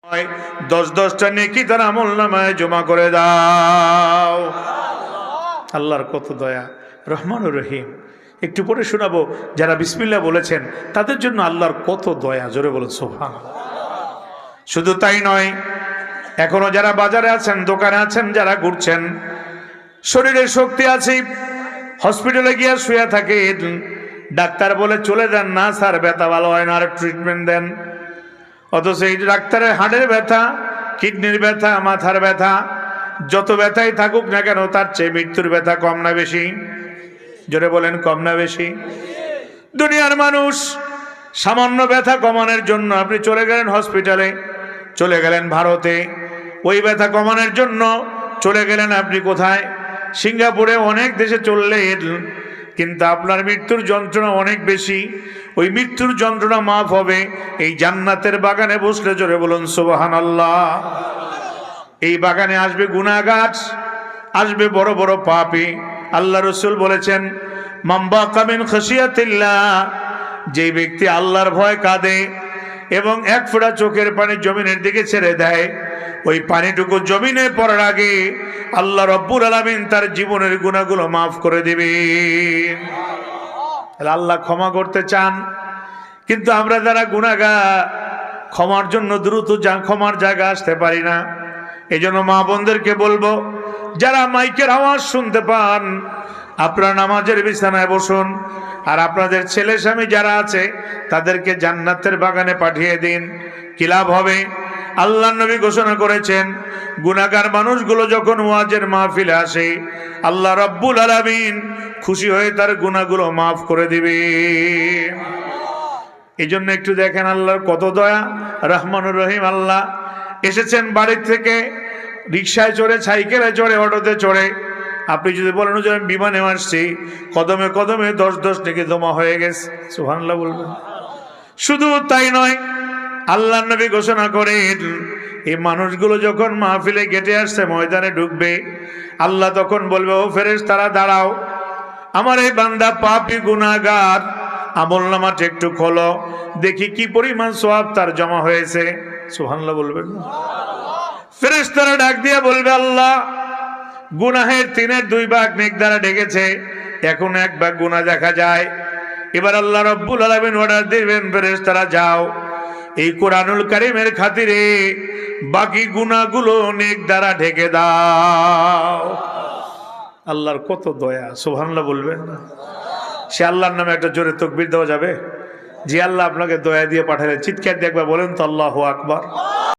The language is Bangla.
10-10টা নেকি তার আমলনামায় জমা করে দাও। আল্লাহর কত দয়া, রহমানুর রহিম। একটু পরে শোনাবো যারা বিসমিল্লাহ বলেছেন তাদের জন্য আল্লাহর কত দয়া, জোরে বলুন সুবহানাল্লাহ। শুধু তাই নয়, এখনো যারা বাজারে আছেন, দোকানে আছেন, যারা ঘুরছেন, শরীরে শক্তি আছে, হসপিটালে গিয়ে শুয়ে থাকে, ডাক্তার বলে চলে যান, না স্যার ব্যথা ভালো হয় না, আর ট্রিটমেন্ট দেন। অথচ এই ডাক্তারের হাড়ের ব্যথা, কিডনির ব্যথা, মাথার ব্যথা, যত ব্যথাই থাকুক না কেন তার চেয়ে মৃত্যুর ব্যথা কম না বেশি? জোরে বলেন, কম না বেশি? দুনিয়ার মানুষ সামান্য ব্যথা কমানোর জন্য আপনি চলে গেলেন হসপিটালে, চলে গেলেন ভারতে, ওই ব্যথা কমানোর জন্য চলে গেলেন আপনি কোথায়? সিঙ্গাপুরে, অনেক দেশে চললেন, কিন্তু আপনার মৃত্যুর যন্ত্রণা অনেক বেশি। ওই মৃত্যুর যন্ত্রণা মাফ হবে এই জান্নাতের বাগানে বসলে, জোরে বলুন সুবহানাল্লাহ। এই বাগানে আসবে গুনাহগার, আসবে বড় বড় পাপী। আল্লাহ রসুল বলেছেন, মান বাকা মিন খাশিয়াতিল্লাহ, যে ব্যক্তি আল্লাহর ভয় কাঁদে এবং এক ফোঁটা চোখের পানি জমিনের দিকে ছেড়ে দেয়, ওই পানিটুকু জমিনে পড়ার আগে আল্লাহ রব্বুল আলামিন তার জীবনের গুনাহগুলো মাফ করে দিবে। আল্লাহ ক্ষমা করতে চান, কিন্তু আমরা যারা গুনাহগার, ক্ষমার জন্য দ্রুত ক্ষমার জায়গা আসতে পারি না। এই জন্য মা বোনদেরকে বলবো, যারা মাইকের আওয়াজ শুনতে পান, আপনারা নামাজের বিছানায় বসুন, আর আপনাদের ছেলে স্বামী যারা আছে তাদেরকে জান্নাতের বাগানে পাঠিয়ে দিন। কি লাভ হবে? আল্লাহ নবী ঘোষণা করেছেন, গুনাহগার মানুষগুলো যখন ওয়াজের মাহফিলে আসে, আল্লাহ রাব্বুল আলামিন খুশি হয়ে তার গুনাহগুলো মাফ করে দিবে। এই জন্য একটু দেখেন আল্লাহর কত দয়া, রহমানুর রহিম। আল্লাহ এসেছেন বাড়ি থেকে, রিক্সায় চড়ে, সাইকেলে চড়ে, অটোতে চড়ে। আপনি যদি বলেন যে আমি বিমানে আসছি, কদমে কদমে 10-10 নেকি জমা হয়ে গেছে, সুবহানাল্লাহ বলবেন। শুধু তাই নয়, আল্লাহ নবী ঘোষণা করেন, এই মানুষগুলো যখন মাহফিলে গেটে আসছে, ময়দানে ঢুকবে, আল্লাহ তখন বলবে, ও ফেরেশতারা দাঁড়াও, আমার এই বান্দা পাপী গুনাহগার, আমলনামাটা একটু খোলো, দেখি কি পরিমাণ সওয়াব তার জমা হয়েছে। সুবহানাল্লাহ বলবেন না? ফেরেশতারা ডাক দিয়ে বলবে, আল্লাহ, গুনাহের 3/2 ভাগ নেক দ্বারা ঢেকেছে, এখন 1 ভাগ গুনাহ দেখা যায়। এবার আল্লাহ রাব্বুল আলামিন অর্ডার দিবেন, ফেরেশতারা যাও, এই কোরআনুল কারীমের খাতিরে বাকি গুনাহগুলো নেক দ্বারা ঢেকে দাও। আল্লাহর কত দয়া, সুবহানাল্লাহ বলবেন না? সে আল্লাহর নামে একটা জোরে তাকবীর দেওয়া যাবে? যে আল্লাহ আপনাকে দয়া দিয়ে পাঠালেন, চিৎকার দিয়ে একবার বলেন তো আল্লাহু আকবার।